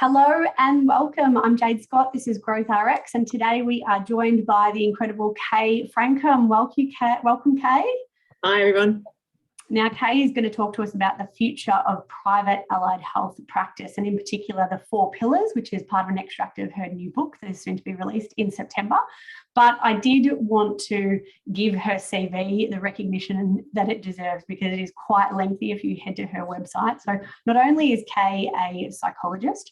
Hello and welcome. I'm Jade Scott. This is GrowthRx, and today we are joined by the incredible Kaye Frankcom. Welcome, Kaye. Hi, everyone. Now, Kaye is going to talk to us about the future of private allied health practice, and in particular, the 4 pillars, which is part of an extract of her new book that is soon to be released in September. But I did want to give her CV the recognition that it deserves, because it is quite lengthy if you head to her website. So not only is Kaye a psychologist,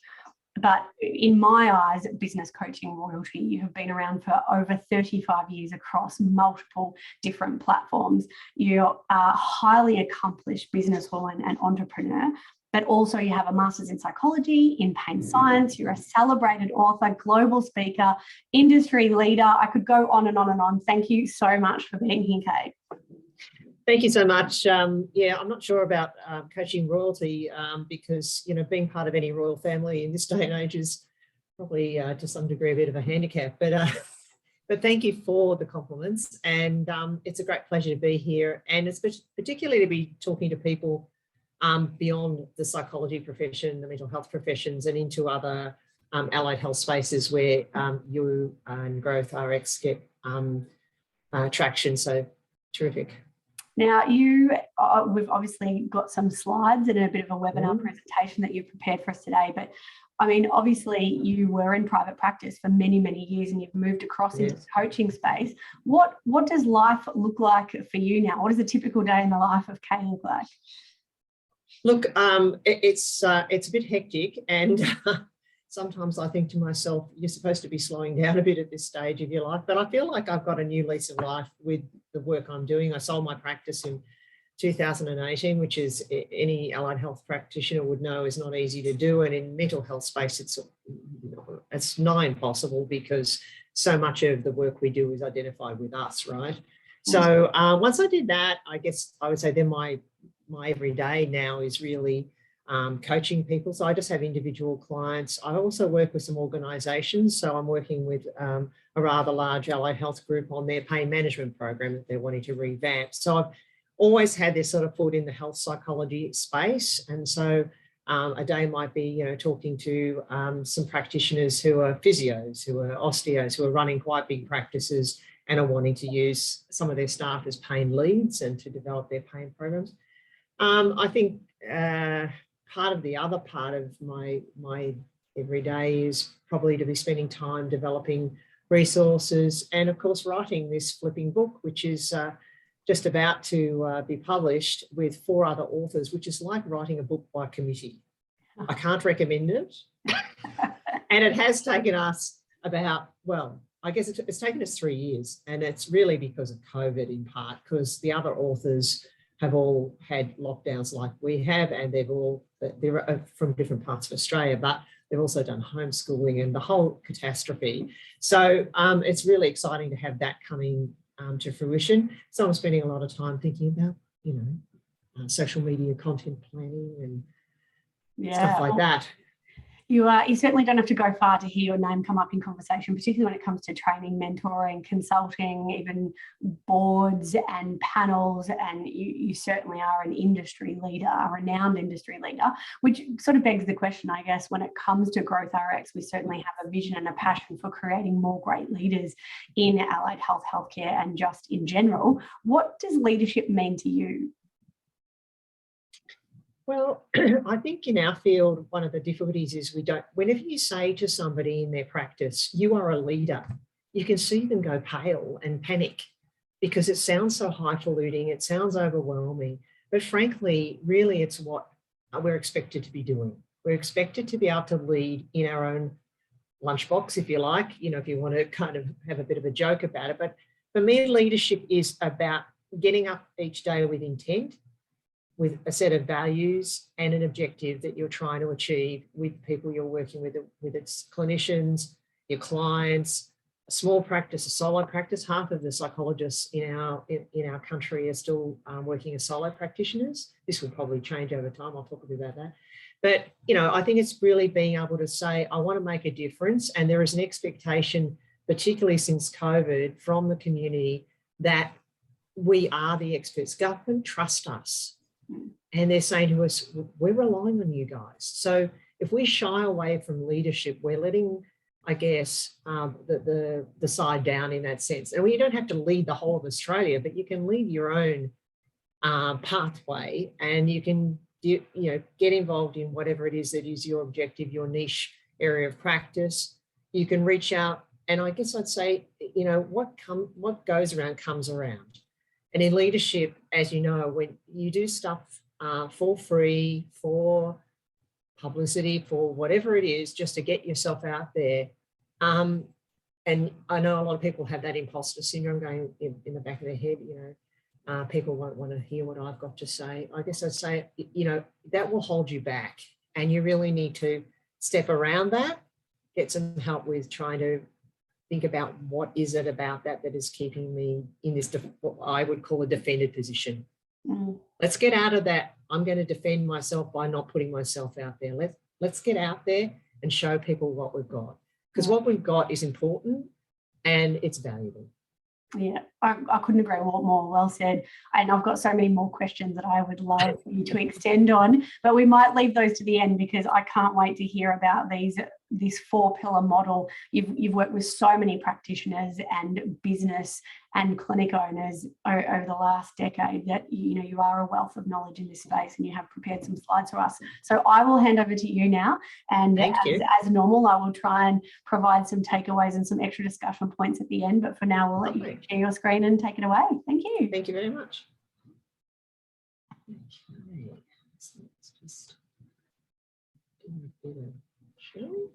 but in my eyes, business coaching royalty. You have been around for over 35 years across multiple different platforms. You're a highly accomplished businesswoman and entrepreneur, but also you have a master's in psychology, in pain science. You're a celebrated author, global speaker, industry leader. I could go on and on and on. Thank you so much for being here, Kaye. Thank you so much. Yeah, I'm not sure about coaching royalty because, being part of any royal family in this day and age is probably to some degree a bit of a handicap. But thank you for the compliments, and it's a great pleasure to be here, and it's particularly to be talking to people beyond the psychology profession, the mental health professions, and into other allied health spaces where you and GrowthRx get traction. So terrific. Now, we've obviously got some slides and a bit of a webinar presentation that you've prepared for us today. But I mean, obviously, you were in private practice for many, many years, and you've moved across into the coaching space. What does life look like for you now? What does a typical day in the life of Kaye look like? Look, it's a bit hectic, and sometimes I think to myself, you're supposed to be slowing down a bit at this stage of your life. But I feel like I've got a new lease of life with the work I'm doing. I sold my practice in 2018, which is, any allied health practitioner would know, is not easy to do. And in mental health space, it's nigh impossible, because so much of the work we do is identified with us, right? So once I did that, I guess I would say then my everyday now is really coaching people. So I just have individual clients. I also work with some organisations. So I'm working with a rather large allied health group on their pain management program that they're wanting to revamp. So I've always had this sort of foot in the health psychology space. And so a day might be, talking to some practitioners who are physios, who are osteos, who are running quite big practices and are wanting to use some of their staff as pain leads and to develop their pain programs. I think part of the other part of my everyday is probably to be spending time developing resources and, of course, writing this flipping book, which is just about to be published with 4 other authors, which is like writing a book by committee. I can't recommend it. And it has taken us I guess it's taken us 3 years, and it's really because of COVID in part, because the other authors have all had lockdowns like we have, and they're from different parts of Australia, but they've also done homeschooling and the whole catastrophe. So it's really exciting to have that coming to fruition. So I'm spending a lot of time thinking about, social media content planning and stuff like that. You certainly don't have to go far to hear your name come up in conversation, particularly when it comes to training, mentoring, consulting, even boards and panels. And you certainly are an industry leader, a renowned industry leader, which sort of begs the question, I guess, when it comes to GrowthRx, we certainly have a vision and a passion for creating more great leaders in allied health, healthcare, and just in general. What does leadership mean to you? Well, I think in our field, one of the difficulties is whenever you say to somebody in their practice, you are a leader, you can see them go pale and panic, because it sounds so highfalutin, it sounds overwhelming. But frankly, really, it's what we're expected to be doing. We're expected to be able to lead in our own lunchbox, if you like, if you want to kind of have a bit of a joke about it. But for me, leadership is about getting up each day with intent, with a set of values and an objective that you're trying to achieve with people you're working with its clinicians, your clients, a small practice, a solo practice. Half of the psychologists in our country are still working as solo practitioners. This will probably change over time. I'll talk a bit about that. But, I think it's really being able to say, I want to make a difference. And there is an expectation, particularly since COVID, from the community that we are the experts. Government trust us. And they're saying to us, we're relying on you guys. So if we shy away from leadership, we're letting, I guess, the side down in that sense. And you don't have to lead the whole of Australia, but you can lead your own pathway, and you can get involved in whatever it is that is your objective, your niche area of practice. You can reach out, and I guess I'd say, what goes around comes around. And in leadership, as you know, when you do stuff for free, for publicity, for whatever it is, just to get yourself out there. And I know a lot of people have that imposter syndrome going in the back of their head, people won't want to hear what I've got to say. I guess I'd say, that will hold you back, and you really need to step around that, get some help with trying to think about what is it about that is keeping me in this, what I would call a defended position. Let's get out of that. I'm going to defend myself by not putting myself out there. Let's get out there and show people what we've got, because what we've got is important and it's valuable. Yeah, I couldn't agree more. Well said. And I've got so many more questions that I would love for you to extend on, but we might leave those to the end, because I can't wait to hear about this 4-pillar model. You've worked with so many practitioners and business and clinic owners over the last decade that you are a wealth of knowledge in this space, and you have prepared some slides for us. So I will hand over to you now, and as normal, I will try and provide some takeaways and some extra discussion points at the end, but for now we'll let you share your screen and take it away. Thank you. Thank you very much. Okay, so let's just do a bit of sharing.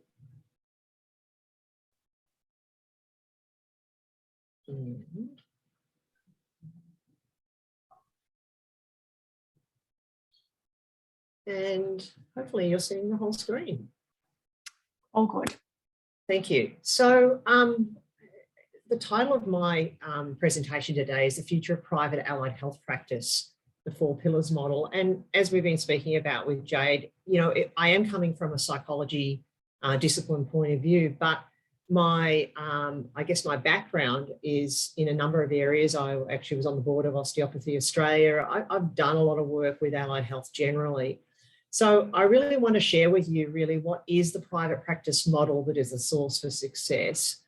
And hopefully you're seeing the whole screen. All good. Thank you. So the title of my presentation today is The Future of Private Allied Health Practice, the 4 Pillars Model. And as we've been speaking about with Jade, I am coming from a psychology discipline point of view, but I guess my background is in a number of areas. I actually was on the board of Osteopathy Australia. I've done a lot of work with allied health generally. So I really want to share with you really what is the private practice model that is the source for success,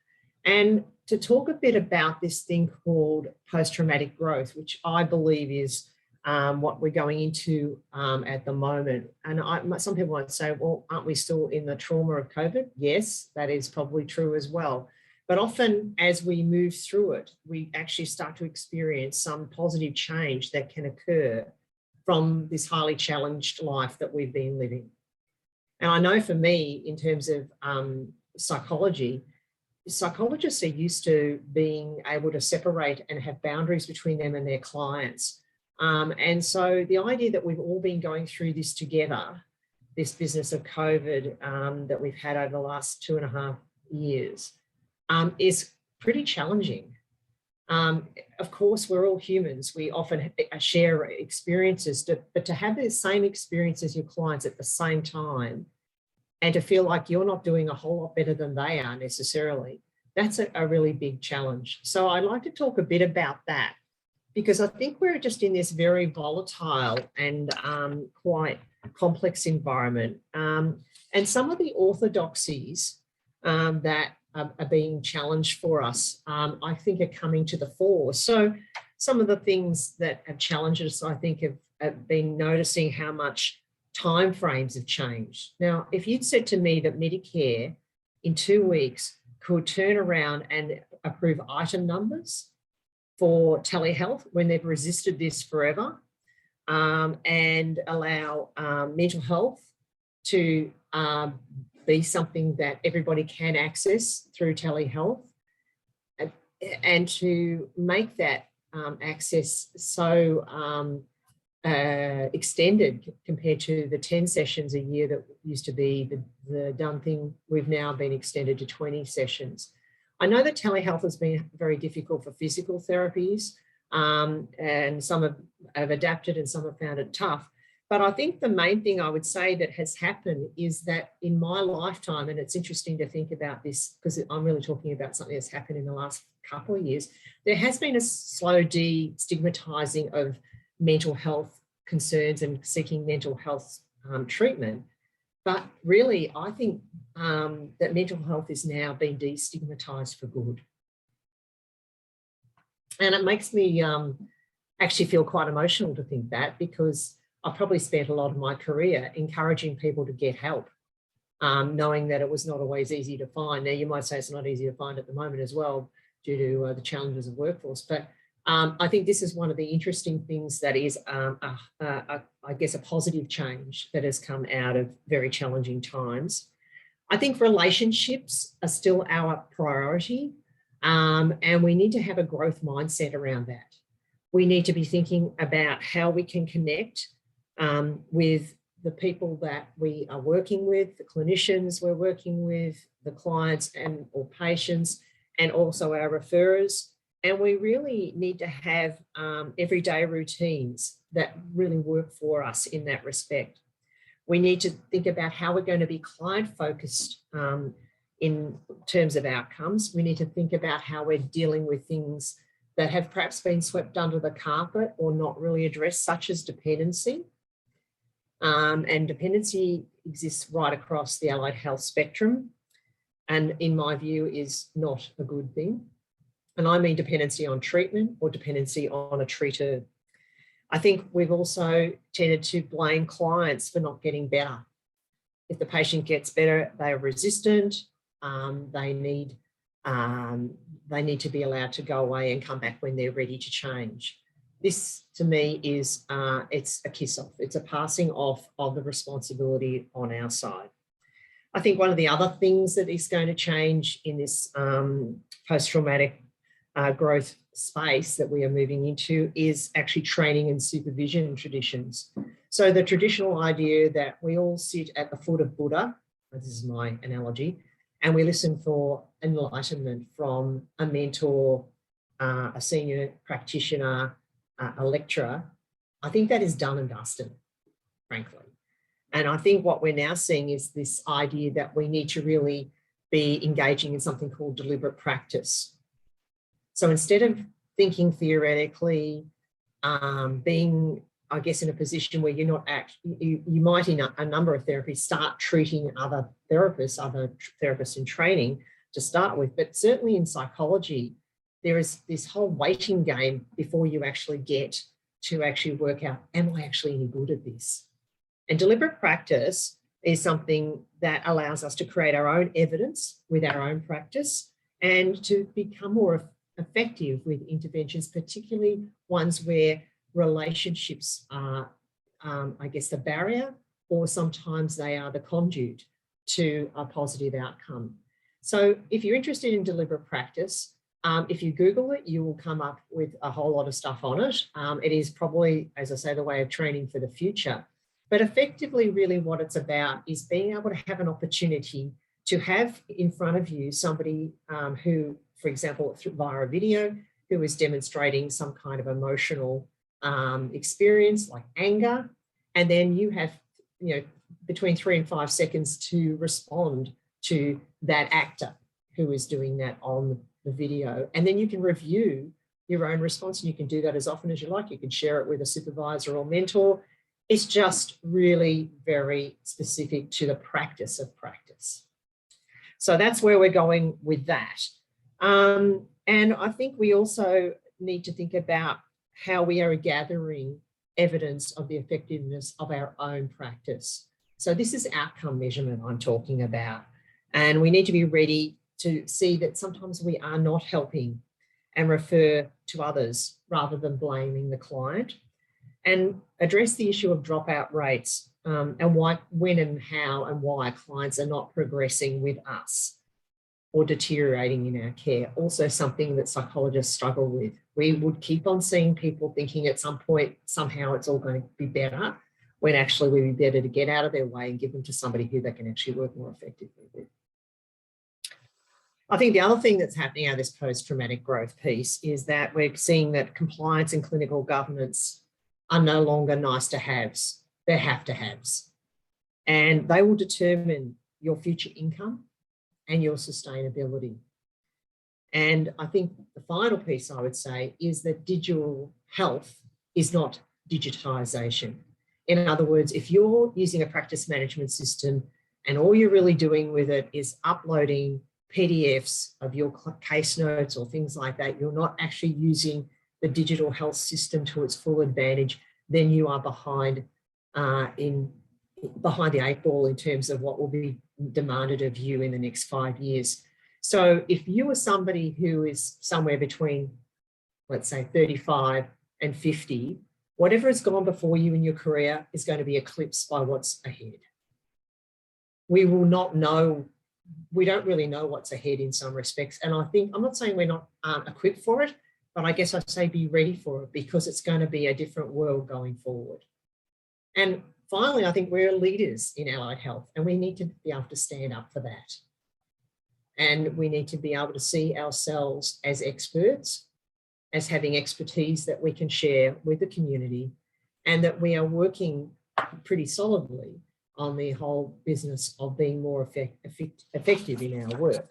and to talk a bit about this thing called post-traumatic growth, which I believe is what we're going into at the moment. And some people might say, well, aren't we still in the trauma of COVID? Yes, that is probably true as well. But often as we move through it, we actually start to experience some positive change that can occur from this highly challenged life that we've been living. And I know for me, in terms of psychology, psychologists are used to being able to separate and have boundaries between them and their clients. And so the idea that we've all been going through this together, this business of COVID that we've had over the last 2.5 years, is pretty challenging. Of course, we're all humans. We often share experiences, but to have the same experience as your clients at the same time, and to feel like you're not doing a whole lot better than they are necessarily, that's a really big challenge. So I'd like to talk a bit about that, because I think we're just in this very volatile and quite complex environment. And some of the orthodoxies that are being challenged for us, I think are coming to the fore. So some of the things that have challenged us, I think, have been noticing how much timeframes have changed. Now, if you'd said to me that Medicare in 2 weeks could turn around and approve item numbers for telehealth when they've resisted this forever, and allow mental health to be something that everybody can access through telehealth, and to make that access so extended compared to the 10 sessions a year that used to be the done thing. We've now been extended to 20 sessions. I know that telehealth has been very difficult for physical therapies, and some have adapted and some have found it tough. But I think the main thing I would say that has happened is that in my lifetime, and it's interesting to think about this because I'm really talking about something that's happened in the last couple of years, there has been a slow destigmatizing of mental health concerns and seeking mental health treatment. But really, I think that mental health is now being destigmatized for good. And it makes me actually feel quite emotional to think that, because I've probably spent a lot of my career encouraging people to get help, knowing that it was not always easy to find. Now, you might say it's not easy to find at the moment as well, due to the challenges of workforce. But I think this is one of the interesting things that is, I guess, a positive change that has come out of very challenging times. I think relationships are still our priority, and we need to have a growth mindset around that. We need to be thinking about how we can connect with the people that we are working with, the clinicians we're working with, the clients and or patients, and also our referrers. And we really need to have everyday routines that really work for us in that respect. We need to think about how we're going to be client focused in terms of outcomes. We need to think about how we're dealing with things that have perhaps been swept under the carpet or not really addressed, such as dependency. And dependency exists right across the allied health spectrum, and in my view is not a good thing. And I mean dependency on treatment or dependency on a treater. I think we've also tended to blame clients for not getting better. If the patient gets better, they are resistant. They need to be allowed to go away and come back when they're ready to change. This, to me, is it's a kiss off. It's a passing off of the responsibility on our side. I think one of the other things that is going to change in this post-traumatic growth space that we are moving into is actually training and supervision traditions. So the traditional idea that we all sit at the foot of Buddha, this is my analogy, and we listen for enlightenment from a mentor, a senior practitioner, a lecturer. I think that is done and dusted, frankly. And I think what we're now seeing is this idea that we need to really be engaging in something called deliberate practice. So instead of thinking theoretically, being, I guess, in a position where you're not you might in a number of therapies start treating other therapists in training to start with, but certainly in psychology, there is this whole waiting game before you actually get to actually work out, am I actually any good at this? And deliberate practice is something that allows us to create our own evidence with our own practice and to become more effective with interventions, particularly ones where relationships are, I guess, the barrier, or sometimes they are the conduit to a positive outcome. So if you're interested in deliberate practice, if you Google it, you will come up with a whole lot of stuff on it. It is probably, as I say, the way of training for the future. But effectively, really what it's about is being able to have an opportunity to have in front of you somebody who, for example, via a video, who is demonstrating some kind of emotional experience like anger. And then you have, between 3 and 5 seconds to respond to that actor who is doing that on the video. And then you can review your own response, and you can do that as often as you like. You can share it with a supervisor or mentor. It's just really very specific to the practice of practice. So that's where we're going with that. And I think we also need to think about how we are gathering evidence of the effectiveness of our own practice. So this is outcome measurement I'm talking about. And we need to be ready to see that sometimes we are not helping and refer to others rather than blaming the client, and address the issue of dropout rates and why, when and how and why clients are not progressing with us or deteriorating in our care. Also something that psychologists struggle with. We would keep on seeing people thinking at some point, somehow it's all going to be better, when actually we'd be better to get out of their way and give them to somebody who they can actually work more effectively with. I think the other thing that's happening out of this post-traumatic growth piece is that we're seeing that compliance and clinical governance are no longer nice to haves, they're have to haves. And they will determine your future income and your sustainability. And I think the final piece I would say is that digital health is not digitisation. In other words, if you're using a practice management system and all you're really doing with it is uploading PDFs of your case notes or things like that, you're not actually using the digital health system to its full advantage, then you are behind the eight ball in terms of what will be demanded of you in the next 5 years. So if you are somebody who is somewhere between, let's say, 35 and 50, whatever has gone before you in your career is going to be eclipsed by what's ahead. We will not know, we don't really know what's ahead in some respects. And I think, I'm not saying we're not equipped for it, but I guess I say be ready for it, because it's going to be a different world going forward. And finally, I think we're leaders in allied health, and we need to be able to stand up for that. And we need to be able to see ourselves as experts, as having expertise that we can share with the community, and that we are working pretty solidly on the whole business of being more effective in our work.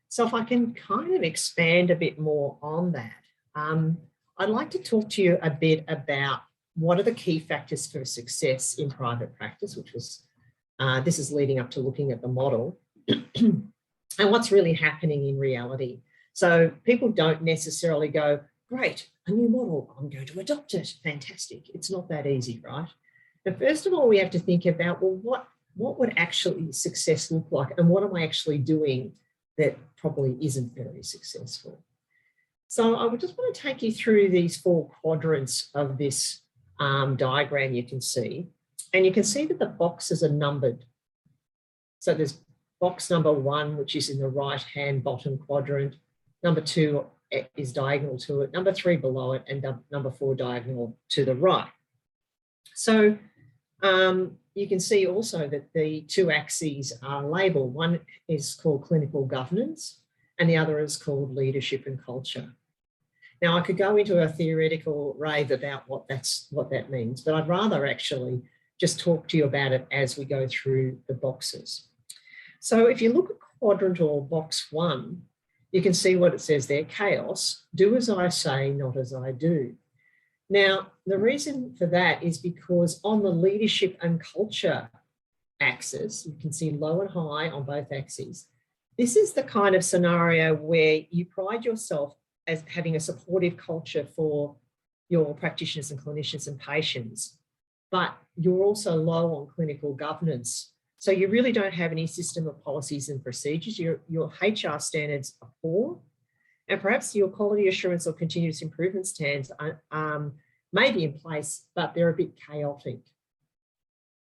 So if I can kind of expand a bit more on that, I'd like to talk to you a bit about what are the key factors for success in private practice, which was, this is leading up to looking at the model, and what's really happening in reality. So people don't necessarily go, great, a new model, I'm going to adopt it, fantastic. It's not that easy, right? But first of all, we have to think about, well, what would actually success look like, and what am I actually doing that probably isn't very successful? So I would just want to take you through these 4 quadrants of this diagram you can see. And you can see that the boxes are numbered. So there's box number 1, which is in the right-hand bottom quadrant. Number 2 is diagonal to it. Number 3 below it, and number 4 diagonal to the right. So you can see also that the 2 axes are labelled. One is called clinical governance, and the other is called leadership and culture. Now, I could go into a theoretical rave about what that means, but I'd rather actually just talk to you about it as we go through the boxes. So if you look at quadrant or box 1, you can see what it says there: chaos, do as I say, not as I do. Now, the reason for that is because on the leadership and culture axis, you can see low and high on both axes. This is the kind of scenario where you pride yourself as having a supportive culture for your practitioners and clinicians and patients, but you're also low on clinical governance. So you really don't have any system of policies and procedures. Your HR standards are poor, and perhaps your quality assurance or continuous improvement standards may be in place, but they're a bit chaotic.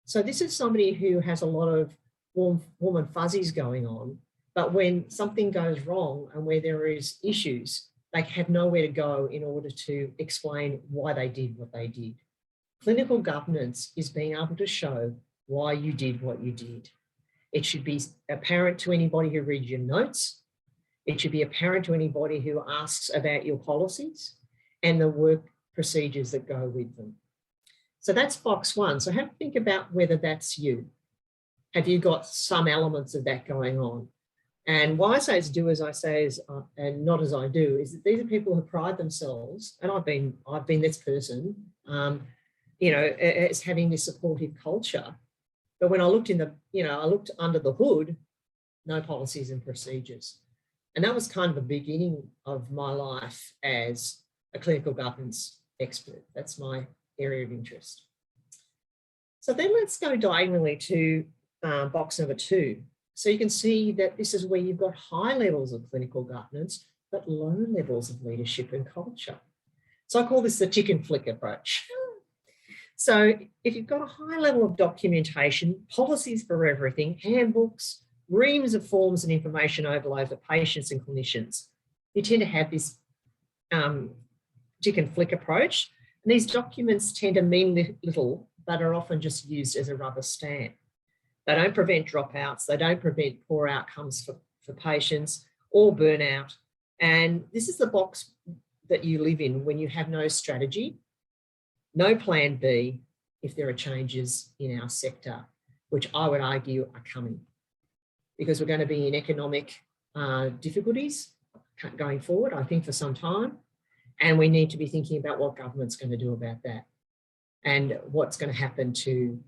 So this is somebody who has a lot of warm and fuzzies going on, but when something goes wrong and where there is issues, they have nowhere to go in order to explain why they did what they did. Clinical governance is being able to show why you did what you did. It should be apparent to anybody who reads your notes. It should be apparent to anybody who asks about your policies and the work procedures that go with them. So that's box 1. So have a think about whether that's you. Have you got some elements of that going on? And why I say it's do as I say and not as I do is that these are people who pride themselves, and I've been this person, as having this supportive culture. But when I looked I looked under the hood, no policies and procedures. And that was kind of the beginning of my life as a clinical governance expert. That's my area of interest. So then let's go diagonally to box number 2. So you can see that this is where you've got high levels of clinical governance, but low levels of leadership and culture. So I call this the tick and flick approach. So if you've got a high level of documentation, policies for everything, handbooks, reams of forms and information overload for patients and clinicians, you tend to have this tick and flick approach. And these documents tend to mean little, but are often just used as a rubber stamp. They don't prevent dropouts. They don't prevent poor outcomes for patients or burnout. And this is the box that you live in when you have no strategy, no plan B if there are changes in our sector, which I would argue are coming, because we're going to be in economic difficulties going forward, I think, for some time. And we need to be thinking about what government's going to do about that. and what's going to happen to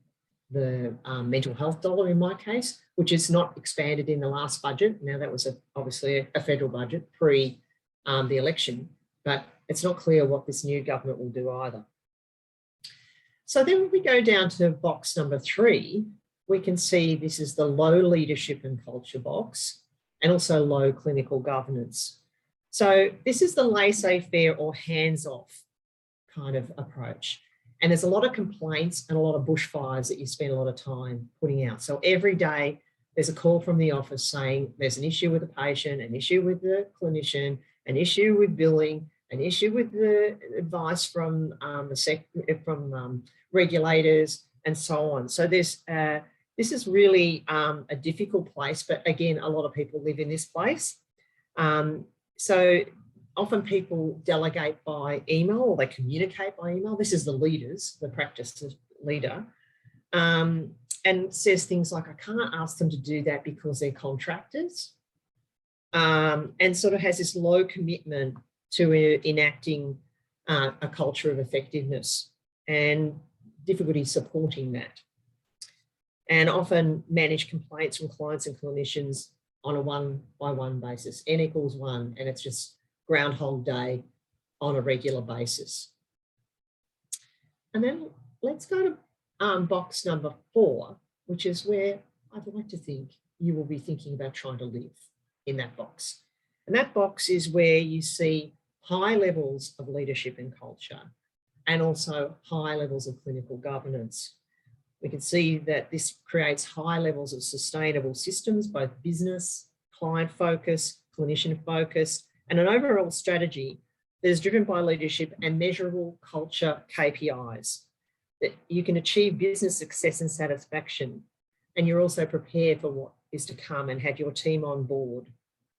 the mental health dollar in my case, which is not expanded in the last budget. Now that was obviously a federal budget pre the election, but it's not clear what this new government will do either. So then when we go down to box number 3, we can see this is the low leadership and culture box, and also low clinical governance. So this is the laissez-faire or hands-off kind of approach. And there's a lot of complaints and a lot of bushfires that you spend a lot of time putting out. So every day there's a call from the office saying there's an issue with the patient, an issue with the clinician, an issue with billing, an issue with the advice from regulators, and so on. So this is really a difficult place, but again, a lot of people live in this place. So often people delegate by email, or they communicate by email. This is the leaders, the practice leader, and says things like, I can't ask them to do that because they're contractors, and sort of has this low commitment to enacting a culture of effectiveness and difficulty supporting that. And often manage complaints from clients and clinicians on a one-by-one basis. N equals 1, and it's just Groundhog Day on a regular basis. And then let's go to box number 4, which is where I'd like to think you will be thinking about trying to live in that box. And that box is where you see high levels of leadership and culture, and also high levels of clinical governance. We can see that this creates high levels of sustainable systems, both business, client focus, clinician focus, and an overall strategy that is driven by leadership and measurable culture KPIs, that you can achieve business success and satisfaction. And you're also prepared for what is to come and have your team on board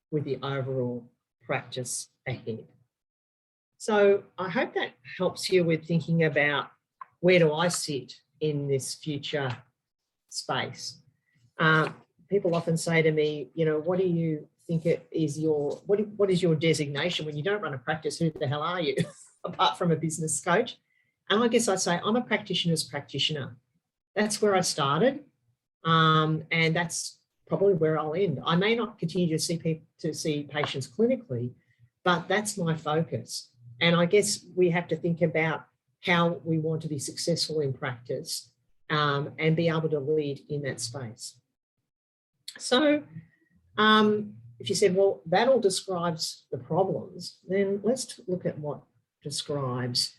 with the overall practice ahead. So I hope that helps you with thinking about, where do I sit in this future space? People often say to me, you know, what do you think it is what is your designation? When you don't run a practice, who the hell are you apart from a business coach? And I guess I'd say I'm a practitioner's practitioner. That's where I started, and that's probably where I'll end. I may not continue to see patients clinically, but that's my focus. And I guess we have to think about how we want to be successful in practice, and be able to lead in that space. So if you said, well, that all describes the problems, then let's look at what describes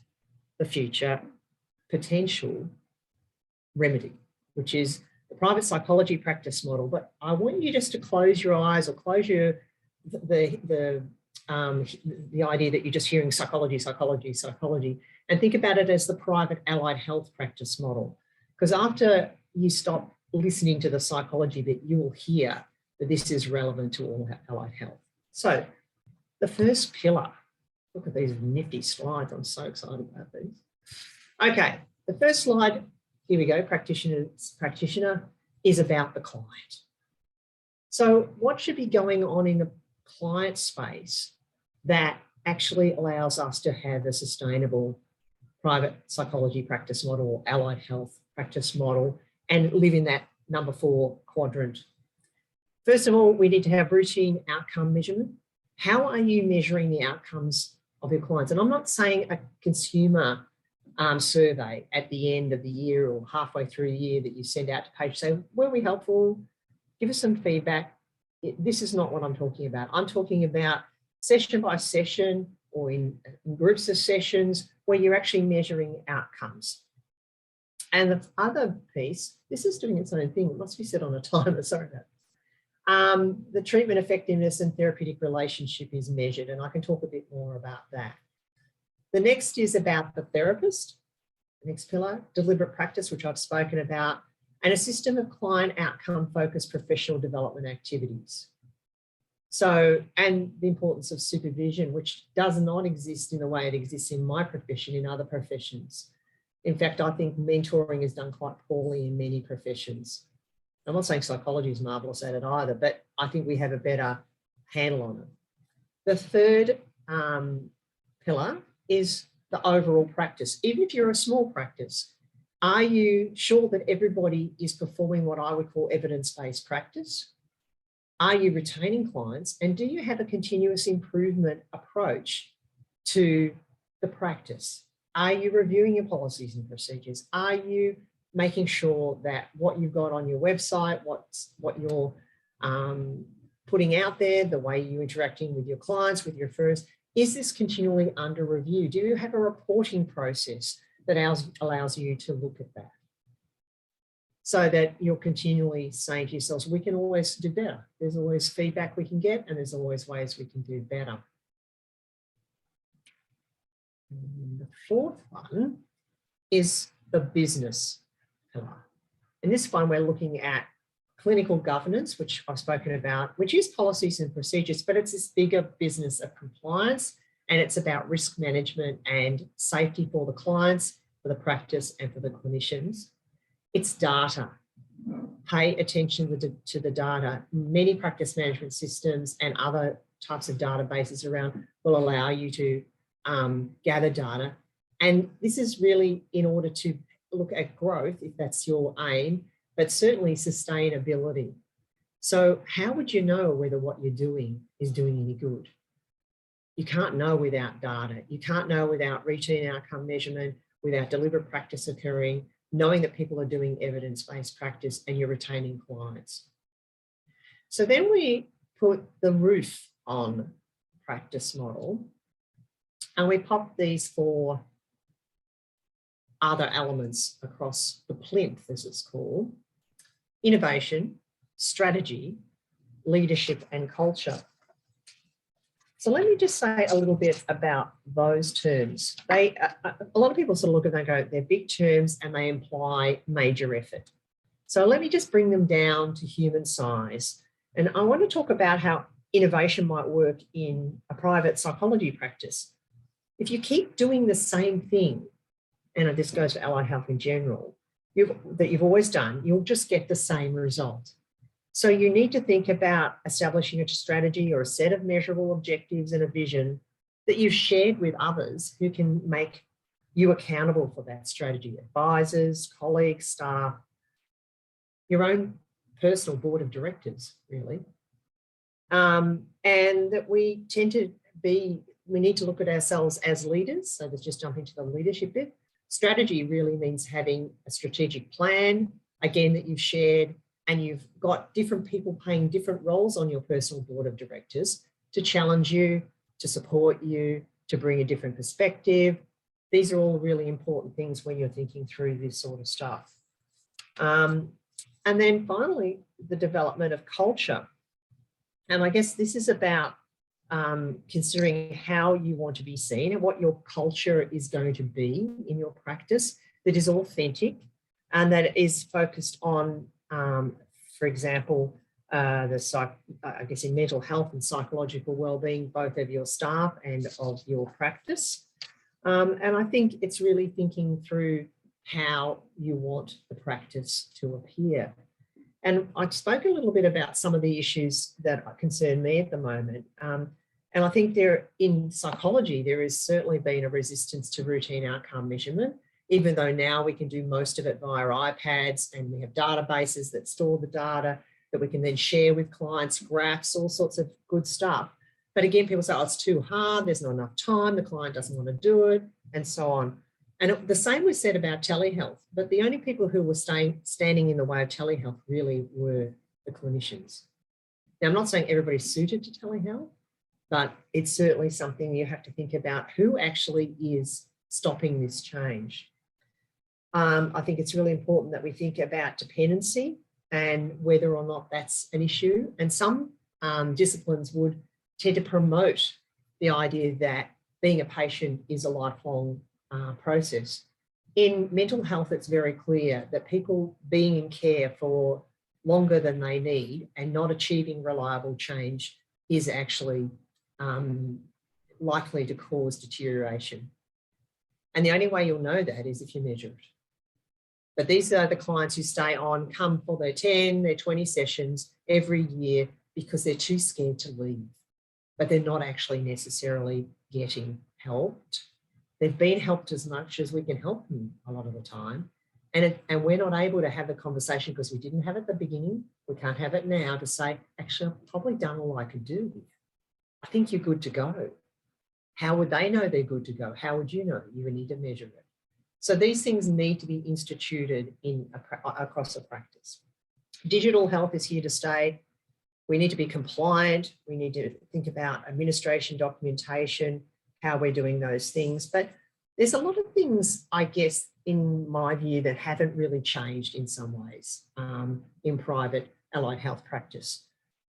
the future potential remedy, which is the private psychology practice model. But I want you just to close your eyes, or close the idea that you're just hearing psychology, and think about it as the private allied health practice model. Because after you stop listening to the psychology bit, you will hear that this is relevant to all allied health. So the first pillar, look at these nifty slides. I'm so excited about these. Okay, the first slide, here we go, practitioner is about the client. So what should be going on in the client space that actually allows us to have a sustainable private psychology practice model or allied health practice model, and live in that number 4 quadrant? First of all, we need to have routine outcome measurement. How are you measuring the outcomes of your clients? And I'm not saying a consumer survey at the end of the year or halfway through the year that you send out to patients, say, were we helpful? Give us some feedback. This is not what I'm talking about. I'm talking about session by session, or in groups of sessions, where you're actually measuring outcomes. And the other piece, this is doing its own thing. It must be set on a timer, sorry about that. The treatment effectiveness and therapeutic relationship is measured, and I can talk a bit more about that. The next is about the therapist. The next pillar, deliberate practice, which I've spoken about, and a system of client outcome focused professional development activities. So, and the importance of supervision, which does not exist in the way it exists in my profession, in other professions. In fact, I think mentoring is done quite poorly in many professions. I'm not saying psychology is marvellous at it either, but I think we have a better handle on it. The third pillar is the overall practice. Even if you're a small practice, Are you sure that everybody is performing what I would call evidence-based practice? Are you retaining clients? And do you have a continuous improvement approach to the practice? Are you reviewing your policies and procedures? Are you making sure that what you've got on your website, what you're putting out there, the way you're interacting with your clients, with your referrers, is this continually under review? Do you have a reporting process that allows you to look at that? So that you're continually saying to yourselves, we can always do better. There's always feedback we can get, and there's always ways we can do better. And the fourth one is the business pillar. In this one, we're looking at clinical governance, which I've spoken about, which is policies and procedures, but it's this bigger business of compliance, and it's about risk management and safety for the clients, for the practice, and for the clinicians. It's data. Pay attention to the data. Many practice management systems and other types of databases around will allow you to gather data. And this is really in order to look at growth, if that's your aim, but certainly sustainability. So how would you know whether what you're doing is doing any good? You can't know without data. You can't know without routine outcome measurement, without deliberate practice occurring, knowing that people are doing evidence-based practice and you're retaining clients. So then we put the roof on practice model, and we pop these four other elements across the plinth, as it's called: innovation, strategy, leadership, and culture. So let me just say a little bit about those terms. A lot of people sort of look at them and go, they're big terms and they imply major effort. So let me just bring them down to human size. And I want to talk about how innovation might work in a private psychology practice. If you keep doing the same thing, and this goes for allied health in general, that you've always done, you'll just get the same result. So you need to think about establishing a strategy or a set of measurable objectives and a vision that you've shared with others who can make you accountable for that strategy: advisors, colleagues, staff, your own personal board of directors, really. And that we need to look at ourselves as leaders. So let's just jump into the leadership bit. Strategy really means having a strategic plan, again, that you've shared, and you've got different people playing different roles on your personal board of directors to challenge you, to support you, to bring a different perspective. These are all really important things when you're thinking through this sort of stuff. And then finally, the development of culture. And I guess this is about considering how you want to be seen and what your culture is going to be in your practice that is authentic and that is focused on, for example, I guess in mental health and psychological well-being, both of your staff and of your practice. And I think it's really thinking through how you want the practice to appear. And I spoke a little bit about some of the issues that concern me at the moment. And I think in psychology, there has certainly been a resistance to routine outcome measurement, even though now we can do most of it via iPads and we have databases that store the data that we can then share with clients, graphs, all sorts of good stuff. But again, people say, oh, it's too hard, there's not enough time, the client doesn't want to do it, and so on. And the same was said about telehealth, but the only people who were standing in the way of telehealth really were the clinicians. Now, I'm not saying everybody's suited to telehealth, but it's certainly something you have to think about who actually is stopping this change. I think it's really important that we think about dependency and whether or not that's an issue. And some disciplines would tend to promote the idea that being a patient is a lifelong process. In mental health, it's very clear that people being in care for longer than they need and not achieving reliable change is actually likely to cause deterioration. And the only way you'll know that is if you measure it. But these are the clients who stay on, come for their 10, their 20 sessions every year because they're too scared to leave, but they're not actually necessarily getting helped. They've been helped as much as we can help them a lot of the time, And we're not able to have the conversation because we didn't have it at the beginning. We can't have it now to say, actually, I've probably done all I could do here. I think you're good to go. How would they know they're good to go? How would you know? You would need to measure it. So these things need to be instituted across a practice. Digital health is here to stay. We need to be compliant. We need to think about administration, documentation, how we're doing those things. But there's a lot of things, I guess, in my view, that haven't really changed in some ways in private allied health practice.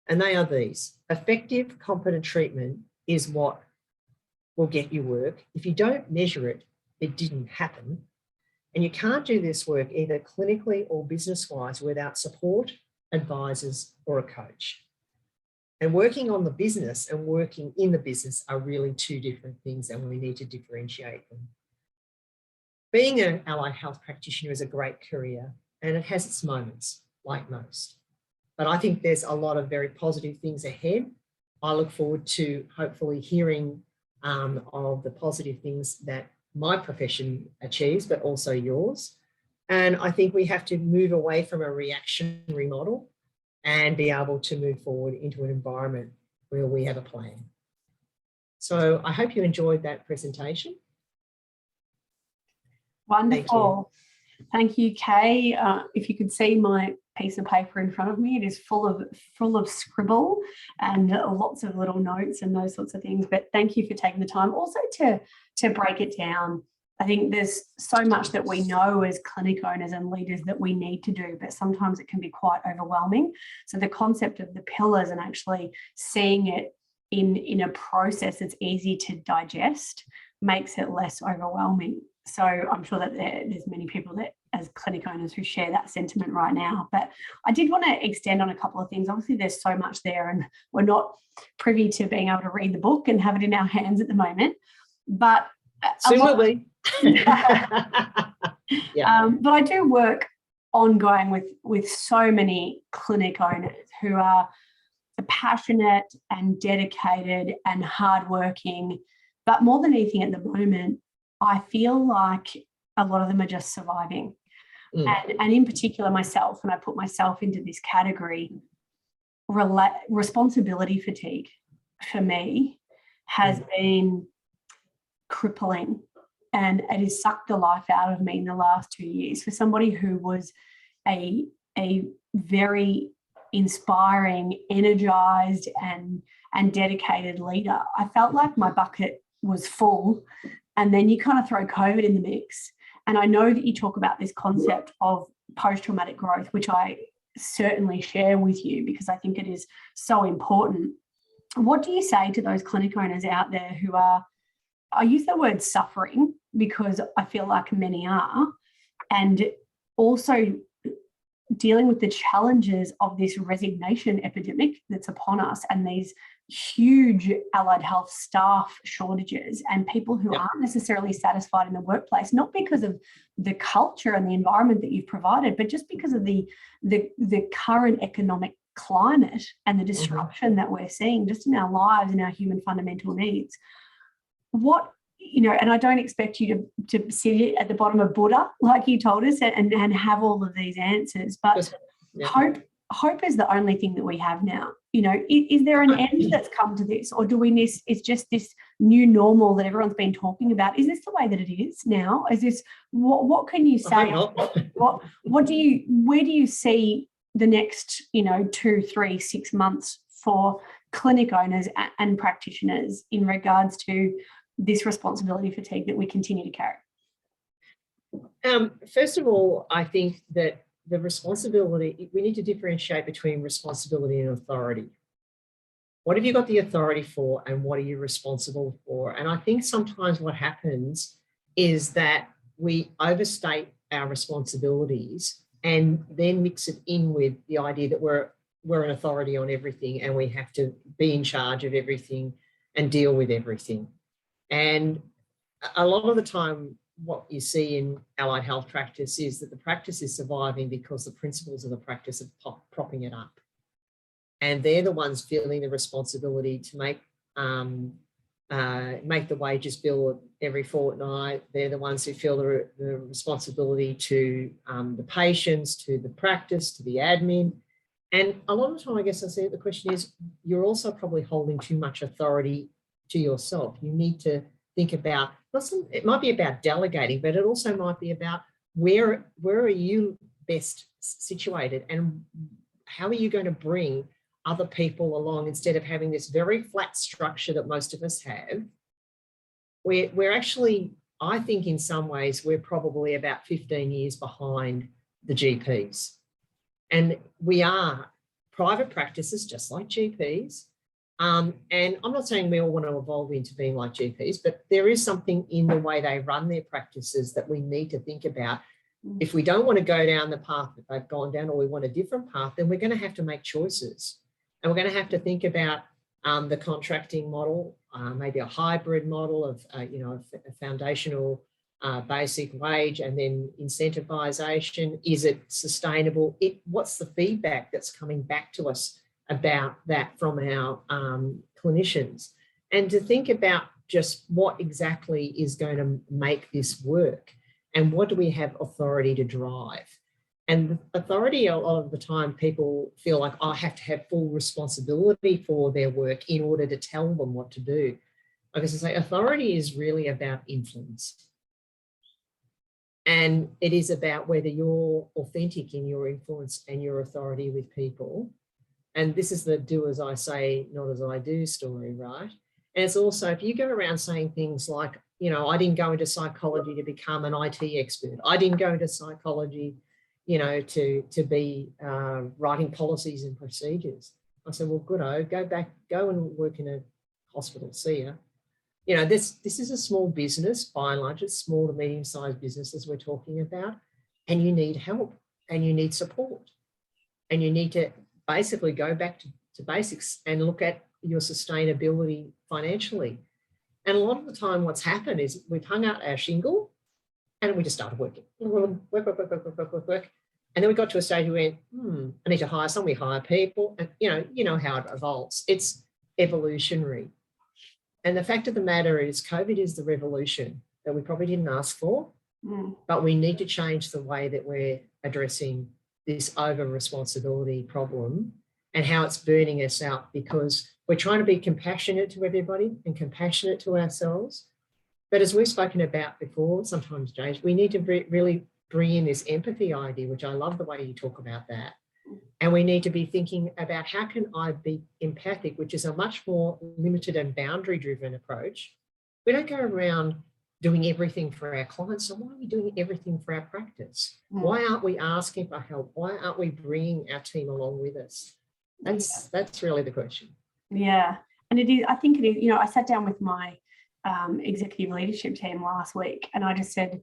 And they are these. Effective, competent treatment is what will get you work. If you don't measure it, it didn't happen. And you can't do this work either clinically or business-wise without support, advisors, or a coach. And working on the business and working in the business are really two different things, and we need to differentiate them. Being an allied health practitioner is a great career, and it has its moments, like most. But I think there's a lot of very positive things ahead. I look forward to hopefully hearing of the positive things that my profession achieves, but also yours. And I think we have to move away from a reactionary model and be able to move forward into an environment where we have a plan. So I hope you enjoyed that presentation. Wonderful. Thank you, Kaye. If you could see my piece of paper in front of me, it is full of scribble and lots of little notes and those sorts of things. But thank you for taking the time also to break it down. I think there's so much that we know as clinic owners and leaders that we need to do, but sometimes it can be quite overwhelming. So the concept of the pillars and actually seeing it in a process that's easy to digest makes it less overwhelming. So I'm sure that there's many people that as clinic owners who share that sentiment right now. But I did want to extend on a couple of things. Obviously, there's so much there and we're not privy to being able to read the book and have it in our hands at the moment. But soon will be. Yeah. But I do work ongoing with so many clinic owners who are passionate and dedicated and hardworking. But more than anything at the moment, I feel like a lot of them are just surviving. And in particular myself, and I put myself into this category, responsibility fatigue for me has been crippling, and it has sucked the life out of me in the last 2 years. For somebody who was a very inspiring, energized and dedicated leader, I felt like my bucket was full. And then you kind of throw COVID in the mix. And I know that you talk about this concept of post-traumatic growth, which I certainly share with you because I think it is so important. What do you say to those clinic owners out there who are, I use the word suffering because I feel like many are, and also dealing with the challenges of this resignation epidemic that's upon us and these huge allied health staff shortages and people who aren't necessarily satisfied in the workplace, not because of the culture and the environment that you've provided, but just because of the current economic climate and the disruption that we're seeing just in our lives and our human fundamental needs. What, and I don't expect you to sit at the bottom of Buddha, like you told us, and have all of these answers, but hope is the only thing that we have now. Is there an end that's come to this, or do we miss? It's just this new normal that everyone's been talking about. Is this the way that it is now? Is this what can you say? Where do you see the next 2, 3, 6 months for clinic owners and practitioners in regards to this responsibility fatigue that we continue to carry? First of all, I think that the responsibility, we need to differentiate between responsibility and authority. What have you got the authority for and what are you responsible for? And I think sometimes what happens is that we overstate our responsibilities and then mix it in with the idea that we're an authority on everything and we have to be in charge of everything and deal with everything. And a lot of the time, what you see in allied health practice is that the practice is surviving because the principles of the practice are propping it up. And they're the ones feeling the responsibility to make make the wages bill every fortnight. They're the ones who feel the responsibility to the patients, to the practice, to the admin. And a lot of the time, I guess I see the question is, you're also probably holding too much authority to yourself. You need to think about, it might be about delegating, but it also might be about where are you best situated and how are you going to bring other people along instead of having this very flat structure that most of us have. We're actually, I think in some ways, we're probably about 15 years behind the GPs. And we are private practices, just like GPs. And I'm not saying we all want to evolve into being like GPs, but there is something in the way they run their practices that we need to think about. If we don't want to go down the path that they've gone down, or we want a different path, then we're going to have to make choices. And we're going to have to think about the contracting model, maybe a hybrid model of, a foundational basic wage and then incentivization. Is it sustainable? What's the feedback that's coming back to us about that from our clinicians? And to think about just what exactly is going to make this work and what do we have authority to drive? And authority, a lot of the time, people feel like I have to have full responsibility for their work in order to tell them what to do. Like I say, authority is really about influence. And it is about whether you're authentic in your influence and your authority with people. And this is the do as I say, not as I do story, right? And it's also, if you go around saying things like, I didn't go into psychology to become an IT expert. I didn't go into psychology to be writing policies and procedures. I said, well, good, go and work in a hospital, see ya. This is a small business, by and large. It's small to medium-sized businesses we're talking about, and you need help and you need support. And you need to basically go back to basics and look at your sustainability financially. And a lot of the time what's happened is we've hung out our shingle and we just started working. Work. And then we got to a stage where we went, I need to hire someone. We hire people. And you know how it evolves. It's evolutionary. And the fact of the matter is COVID is the revolution that we probably didn't ask for, but we need to change the way that we're addressing this over-responsibility problem and how it's burning us out, because we're trying to be compassionate to everybody and compassionate to ourselves. But as we've spoken about before, sometimes, James, we need to really bring in this empathy idea, which I love the way you talk about that. And we need to be thinking about how can I be empathic, which is a much more limited and boundary-driven approach. We don't go around doing everything for our clients. So why are we doing everything for our practice? Why aren't we asking for help? Why aren't we bringing our team along with us? That's really the question. Yeah. And it is, I think it is, I sat down with my executive leadership team last week and I just said,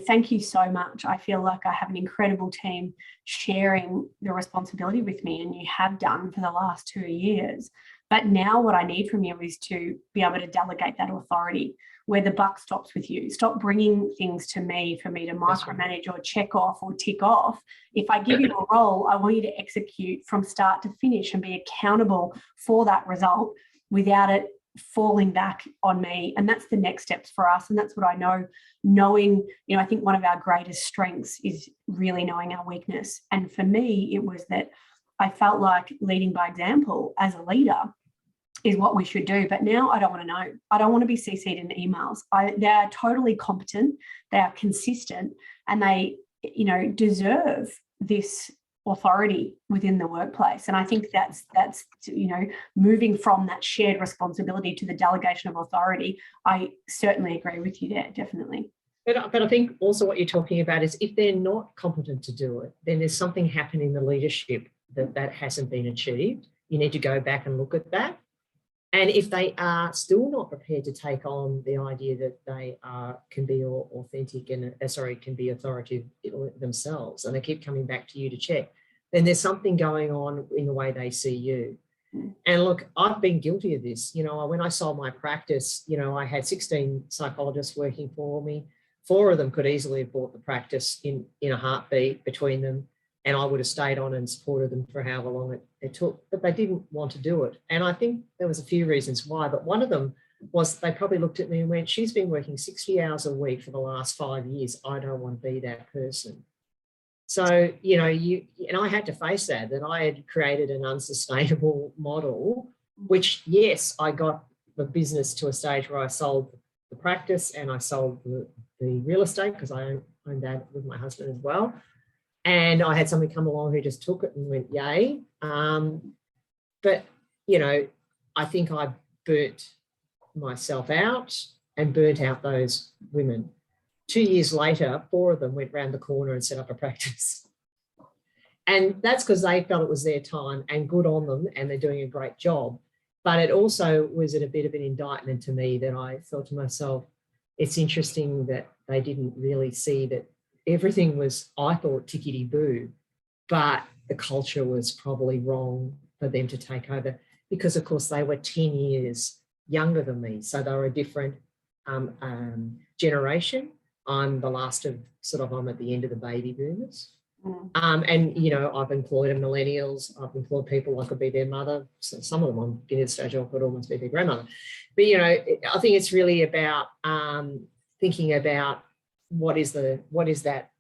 thank you so much. I feel like I have an incredible team sharing the responsibility with me, and you have done for the last 2 years. But now what I need from you is to be able to delegate that authority where the buck stops with you. Stop bringing things to me for me to micromanage or check off or tick off. If I give you a role, I want you to execute from start to finish and be accountable for that result without it falling back on me. And that's the next steps for us. And that's what I know, knowing, I think one of our greatest strengths is really knowing our weakness. And for me, it was that I felt like leading by example as a leader is what we should do. But now I don't want to know. I don't want to be CC'd in emails. They are totally competent. They are consistent, and they, deserve this authority within the workplace. And I think that's moving from that shared responsibility to the delegation of authority. I certainly agree with you there, definitely. But I think also what you're talking about is if they're not competent to do it, then there's something happening in the leadership that hasn't been achieved. You need to go back and look at that. And if they are still not prepared to take on the idea that they can be authentic and can be authoritative themselves, and they keep coming back to you to check, then there's something going on in the way they see you. And look, I've been guilty of this. When I sold my practice, I had 16 psychologists working for me. 4 of them could easily have bought the practice in a heartbeat between them, and I would have stayed on and supported them for however long it took, but they didn't want to do it. And I think there was a few reasons why, but one of them was they probably looked at me and went, she's been working 60 hours a week for the last 5 years. I don't want to be that person. So, you know, and I had to face that I had created an unsustainable model, which, yes, I got the business to a stage where I sold the practice and I sold the real estate, because I owned that with my husband as well. And I had somebody come along who just took it and went, yay. But, you know, I think I burnt myself out and burnt out those women. 2 years later, 4 of them went round the corner and set up a practice. And that's because they felt it was their time, and good on them, and they're doing a great job. But it also was a bit of an indictment to me that I thought to myself, it's interesting that they didn't really see that everything was, I thought, tickety-boo, but the culture was probably wrong for them to take over, because, of course, they were 10 years younger than me. So they were a different generation. I'm the last of I'm at the end of the baby boomers. And, you know, I've employed millennials. I've employed people I could be their mother. So some of them I'm getting to the stage I could almost be their grandmother. But, you know, I think it's really about thinking about what is that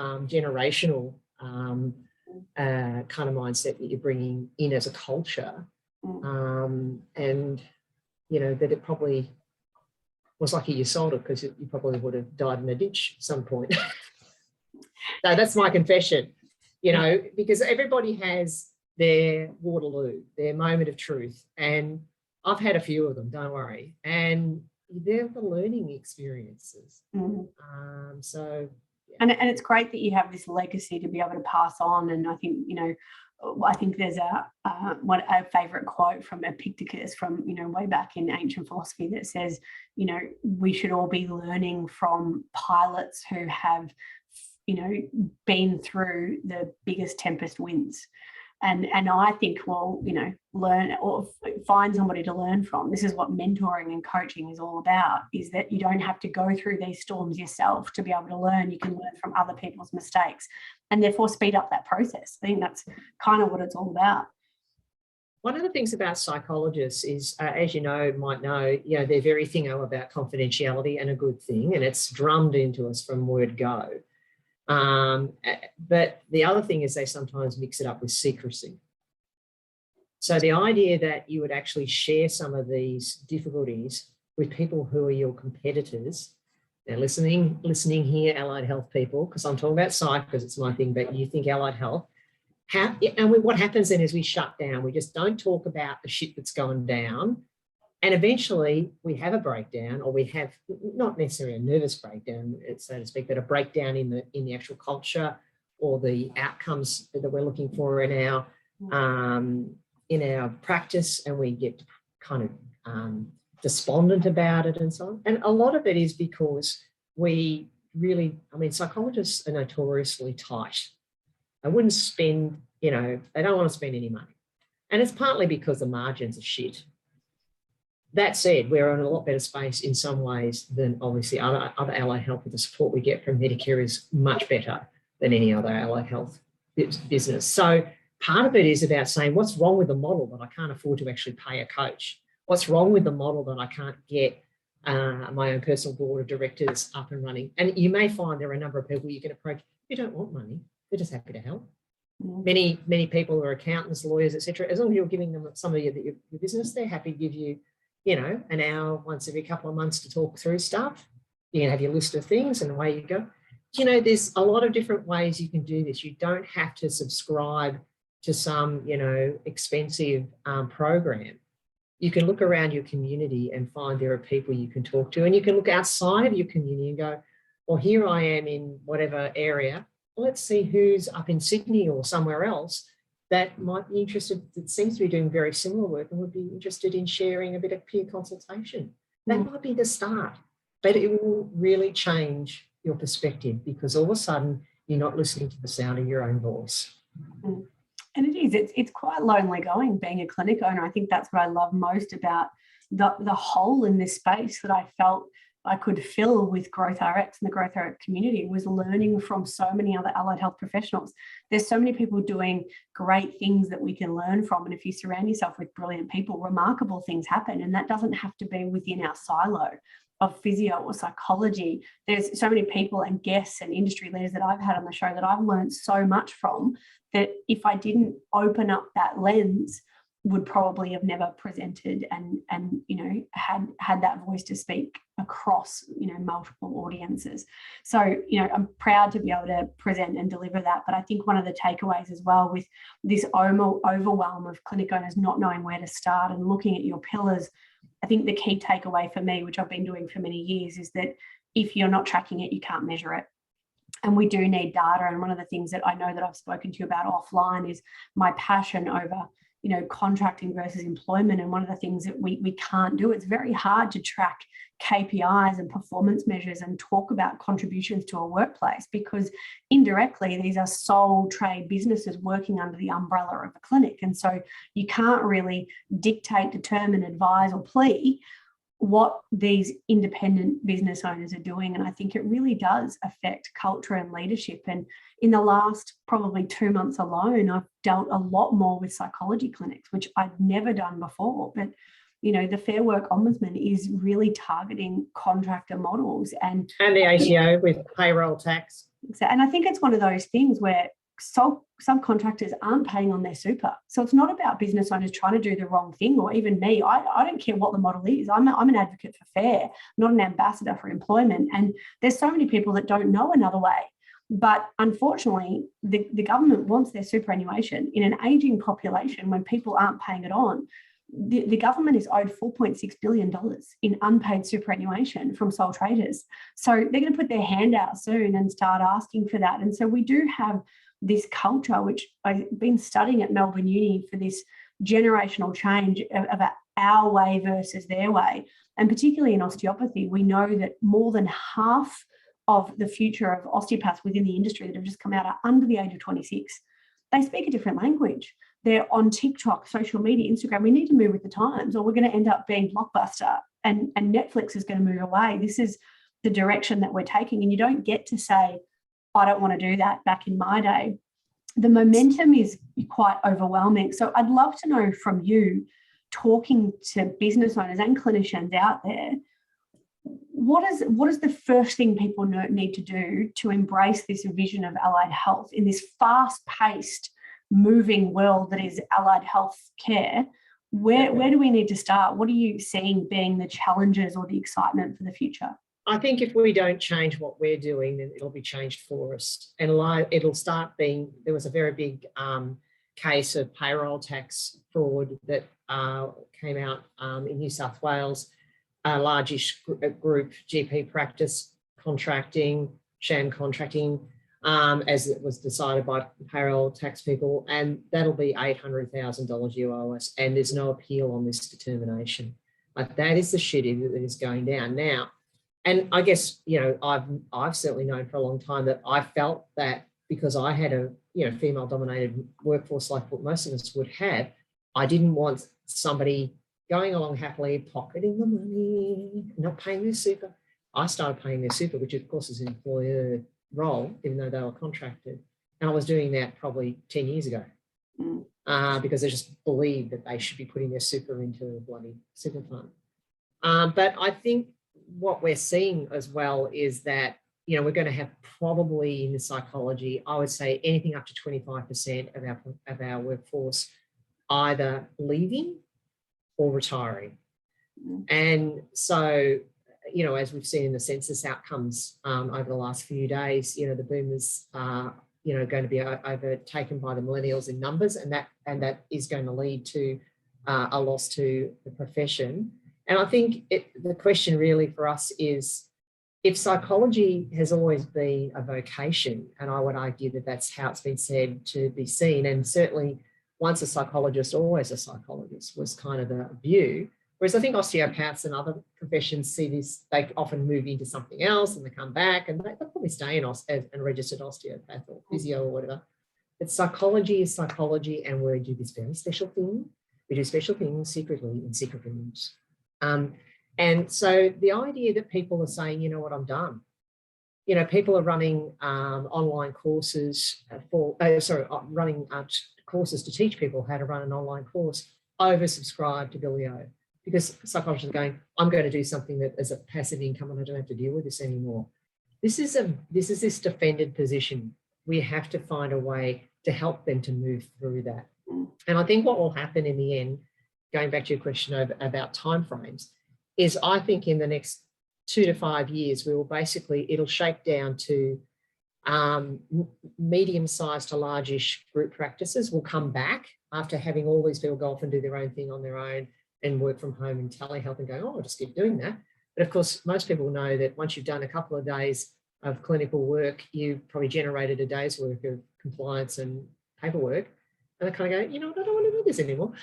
generational kind of mindset that you're bringing in as a culture. And, you know, that it probably was lucky you sold it, because you probably would have died in a ditch at some point. So that's my confession, you know, because everybody has their Waterloo, their moment of truth. And I've had a few of them, don't worry. And they're the learning experiences. So, yeah. And it's great that you have this legacy to be able to pass on. And I think, you know, I think there's a favourite quote from Epictetus from, you know, way back in ancient philosophy that says, you know, we should all be learning from pilots who have, you know, been through the biggest tempest winds. And I think, well, you know, learn or find somebody to learn from. This is what mentoring and coaching is all about, is that you don't have to go through these storms yourself to be able to learn. You can learn from other people's mistakes and therefore speed up that process. I think that's kind of what it's all about. One of the things about psychologists is, as you might know, you know, they're very thingo about confidentiality, and a good thing, and it's drummed into us from word go. But the other thing is they sometimes mix it up with secrecy. So the idea that you would actually share some of these difficulties with people who are your competitors. Now, listening here, allied health people, because I'm talking about psych because it's my thing, but you think allied health. What happens then is we shut down. We just don't talk about the shit that's going down. And eventually we have a breakdown, or we have not necessarily a nervous breakdown, so to speak, but a breakdown in the actual culture or the outcomes that we're looking for in our practice, and we get kind of despondent about it and so on. And a lot of it is because we really, psychologists are notoriously tight. They wouldn't spend, you know, they don't want to spend any money. And it's partly because the margins are shit. That said, we're in a lot better space in some ways than obviously other allied health. The support we get from Medicare is much better than any other allied health business. So part of it is about saying, what's wrong with the model that I can't afford to actually pay a coach? What's wrong with the model that I can't get my own personal board of directors up and running? And you may find there are a number of people you can approach who don't want money. They're just happy to help. Many people are accountants, lawyers, etc. As long as you're giving them some of your business, they're happy to give you, you know, an hour once every couple of months to talk through stuff. You can have your list of things and away you go. You know, there's a lot of different ways you can do this. You don't have to subscribe to some, you know, expensive program. You can look around your community and find there are people you can talk to, and you can look outside of your community and go, well, here I am in whatever area. Let's see who's up in Sydney or somewhere else that might be interested, that seems to be doing very similar work and would be interested in sharing a bit of peer consultation. That might be the start, but it will really change your perspective, because all of a sudden you're not listening to the sound of your own voice. And it's quite lonely going, being a clinic owner. I think that's what I love most about the hole in this space that I felt I could fill with GrowthRx and the GrowthRx community was learning from so many other allied health professionals. There's so many people doing great things that we can learn from. And if you surround yourself with brilliant people, remarkable things happen. And that doesn't have to be within our silo of physio or psychology. There's so many people and guests and industry leaders that I've had on the show that I've learned so much from, that if I didn't open up that lens, would probably have never presented and you know, had that voice to speak across, you know, multiple audiences. So, you know, I'm proud to be able to present and deliver that. But I think one of the takeaways as well with this overwhelm of clinic owners not knowing where to start and looking at your pillars, I think the key takeaway for me, which I've been doing for many years, is that if you're not tracking it, you can't measure it. And we do need data. And one of the things that I know that I've spoken to you about offline is my passion over, you know, contracting versus employment. And one of the things that we can't do, it's very hard to track KPIs and performance measures and talk about contributions to a workplace, because indirectly these are sole trade businesses working under the umbrella of a clinic. And so you can't really dictate, determine, advise or plea what these independent business owners are doing. And I think it really does affect culture and leadership. And in the last probably 2 months alone, I've dealt a lot more with psychology clinics, which I'd never done before. But, you know, the Fair Work Ombudsman is really targeting contractor models. And the ATO with payroll tax. And I think it's one of those things where subcontractors aren't paying on their super. So it's not about business owners trying to do the wrong thing, or even me. I don't care what the model is. I'm an advocate for fair, not an ambassador for employment. And there's so many people that don't know another way. But unfortunately, the government wants their superannuation in an aging population when people aren't paying it on. The government is owed $4.6 billion in unpaid superannuation from sole traders. So they're going to put their hand out soon and start asking for that. And so we do have this culture, which I've been studying at Melbourne Uni, for this generational change of our way versus their way. And particularly in osteopathy, we know that more than half of the future of osteopaths within the industry that have just come out are under the age of 26. They speak a different language. They're on TikTok, social media, Instagram. We need to move with the times, or we're going to end up being Blockbuster, and Netflix is going to move away. This is the direction that we're taking. And you don't get to say, I don't want to do that back in my day. The momentum is quite overwhelming. So I'd love to know from you, talking to business owners and clinicians out there, what is the first thing people need to do to embrace this vision of allied health in this fast-paced, moving world that is allied health care? Where do we need to start? What are you seeing being the challenges or the excitement for the future? I think if we don't change what we're doing, then it'll be changed for us. And it'll start being, there was a very big case of payroll tax fraud that came out in New South Wales, a largish group, GP practice contracting, sham contracting, as it was decided by payroll tax people. And that'll be $800,000 you owe us. And there's no appeal on this determination. Like, that is the shitty that is going down now. And I guess, you know, I've certainly known for a long time that I felt that because I had a, you know, female-dominated workforce like what most of us would have, I didn't want somebody going along happily, pocketing the money, not paying their super. I started paying their super, which of course is an employer role, even though they were contracted. And I was doing that probably 10 years ago because I just believed that they should be putting their super into a bloody super fund. But I think what we're seeing as well is that, you know, we're going to have probably in the psychology, I would say anything up to 25% of our workforce either leaving or retiring. And so, you know, as we've seen in the census outcomes over the last few days, you know, the boomers are, you know, going to be overtaken by the millennials in numbers, and that is going to lead to a loss to the profession. And I think the question really for us is, if psychology has always been a vocation, and I would argue that that's how it's been said to be seen, and certainly once a psychologist, always a psychologist was kind of the view, whereas I think osteopaths and other professions see this, they often move into something else and they come back and they'll probably stay in as a registered osteopath or physio or whatever. But psychology is psychology, and we do this very special thing. We do special things secretly in secret rooms. And so the idea that people are saying, you know what, I'm done. You know, people are running online courses running courses to teach people how to run an online course, oversubscribed to Billio, because psychologists are going, I'm going to do something that is a passive income and I don't have to deal with this anymore. This is this defended position. We have to find a way to help them to move through that. And I think what will happen in the end, going back to your question about timeframes, is I think in the next 2 to 5 years, it'll shake down to medium-sized to large-ish group practices will come back after having all these people go off and do their own thing on their own and work from home and telehealth and go, oh, I'll just keep doing that. But of course, most people know that once you've done a couple of days of clinical work, you probably generated a day's work of compliance and paperwork. And they kind of go, you know what, I don't want to do this anymore.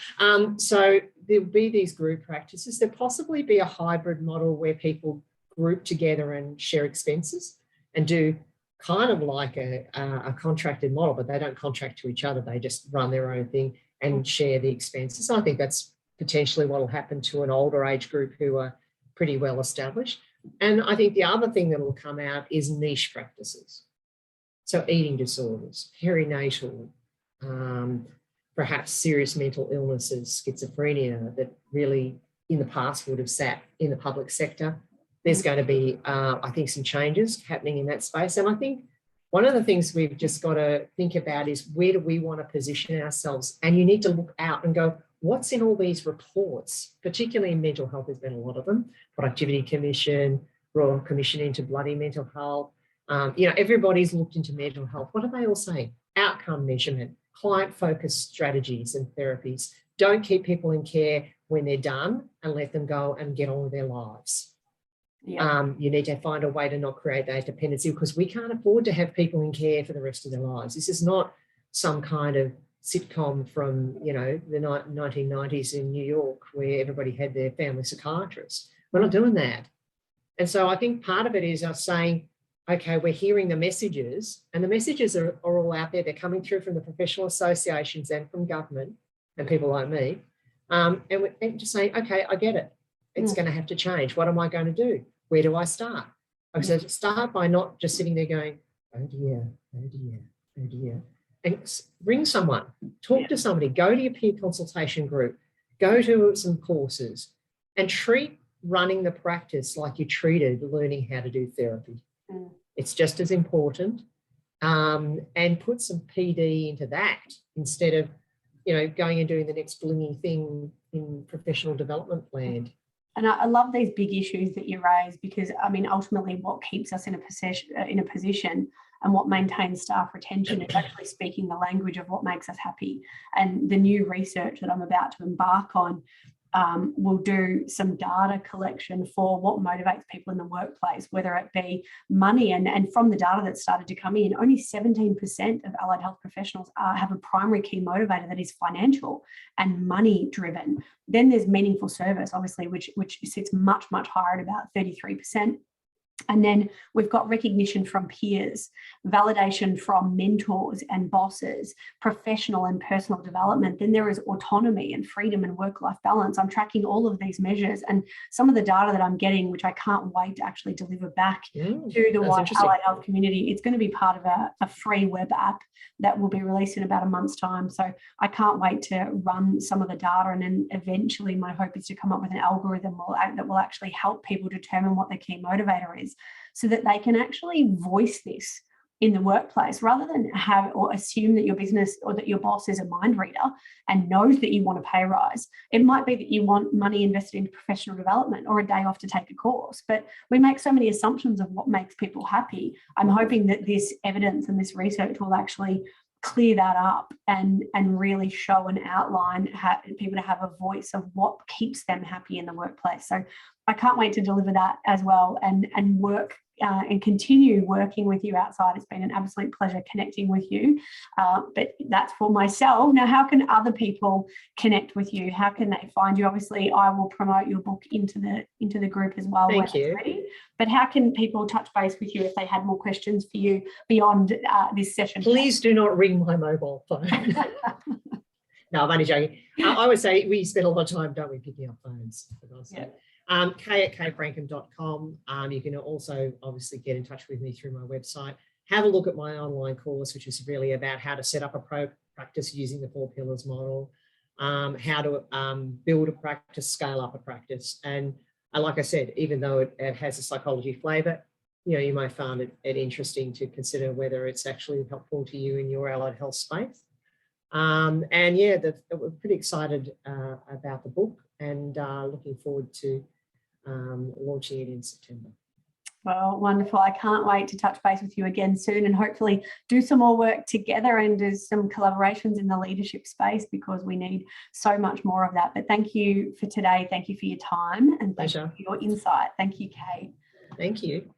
So there'll be these group practices. There'll possibly be a hybrid model where people group together and share expenses and do kind of like a contracted model, but they don't contract to each other. They just run their own thing and share the expenses. I think that's potentially what will happen to an older age group who are pretty well established. And I think the other thing that will come out is niche practices. So eating disorders, perinatal, perhaps serious mental illnesses, schizophrenia that really in the past would have sat in the public sector. There's going to be, I think, some changes happening in that space. And I think one of the things we've just got to think about is where do we want to position ourselves? And you need to look out and go, what's in all these reports, particularly in mental health, there's been a lot of them, Productivity Commission, Royal Commission into Bloody Mental Health. Everybody's looked into mental health. What are they all saying? Outcome measurement, client-focused strategies and therapies. Don't keep people in care when they're done and let them go and get on with their lives. Yeah. You need to find a way to not create that dependency because we can't afford to have people in care for the rest of their lives. This is not some kind of sitcom from, the 1990s in New York where everybody had their family psychiatrist. We're not doing that. And so I think part of it is us saying, okay, we're hearing the messages and the messages are all out there. They're coming through from the professional associations and from government and people like me. And just saying, okay, I get it. It's going to have to change. What am I going to do? Where do I start? I said, start by not just sitting there going, oh dear, oh dear, oh dear. And bring someone, talk to somebody, go to your peer consultation group, go to some courses and treat running the practice like you treated learning how to do therapy. It's just as important. And put some PD into that instead of, going and doing the next blingy thing in professional development land. And I love these big issues that you raise because, ultimately what keeps us in a position and what maintains staff retention is actually speaking the language of what makes us happy. And the new research that I'm about to embark on will do some data collection for what motivates people in the workplace, whether it be money. And from the data that started to come in, only 17% of allied health professionals have a primary key motivator that is financial and money driven. Then there's meaningful service, obviously, which sits much, much higher at about 33%. And then we've got recognition from peers, validation from mentors and bosses, professional and personal development. Then there is autonomy and freedom and work-life balance. I'm tracking all of these measures and some of the data that I'm getting, which I can't wait to actually deliver back to the wider allied health community. It's going to be part of a free web app that will be released in about a month's time. So I can't wait to run some of the data, and then eventually my hope is to come up with an algorithm that will actually help people determine what their key motivator is, so that they can actually voice this in the workplace rather than have or assume that your business or that your boss is a mind reader and knows that you want a pay rise. It might be that you want money invested into professional development or a day off to take a course, but we make so many assumptions of what makes people happy. I'm hoping that this evidence and this research will actually clear that up and really show and outline people to have a voice of what keeps them happy in the workplace. So I can't wait to deliver that as well and work and continue working with you outside. It's been an absolute pleasure connecting with you, but that's for myself. Now, how can other people connect with you? How can they find you? Obviously, I will promote your book into the group as well. Thank you. Ready. But how can people touch base with you if they had more questions for you beyond this session? Please do not ring my mobile phone. No, I'm only joking. I would say we spend a lot of time, don't we, picking up phones. Yeah. Kaye at kayefrankcom.com. You can also obviously get in touch with me through my website. Have a look at my online course, which is really about how to set up a practice using the 4 pillars model, how to build a practice, scale up a practice. And like I said, even though it has a psychology flavour, you might find it interesting to consider whether it's actually helpful to you in your allied health space. And yeah, we're pretty excited about the book and looking forward to launching it in September. Well, wonderful. I can't wait to touch base with you again soon and hopefully do some more work together and do some collaborations in the leadership space, because we need so much more of that. But thank you for today. Thank you for your time and thank you for your insight. Thank you, Kaye. Thank you.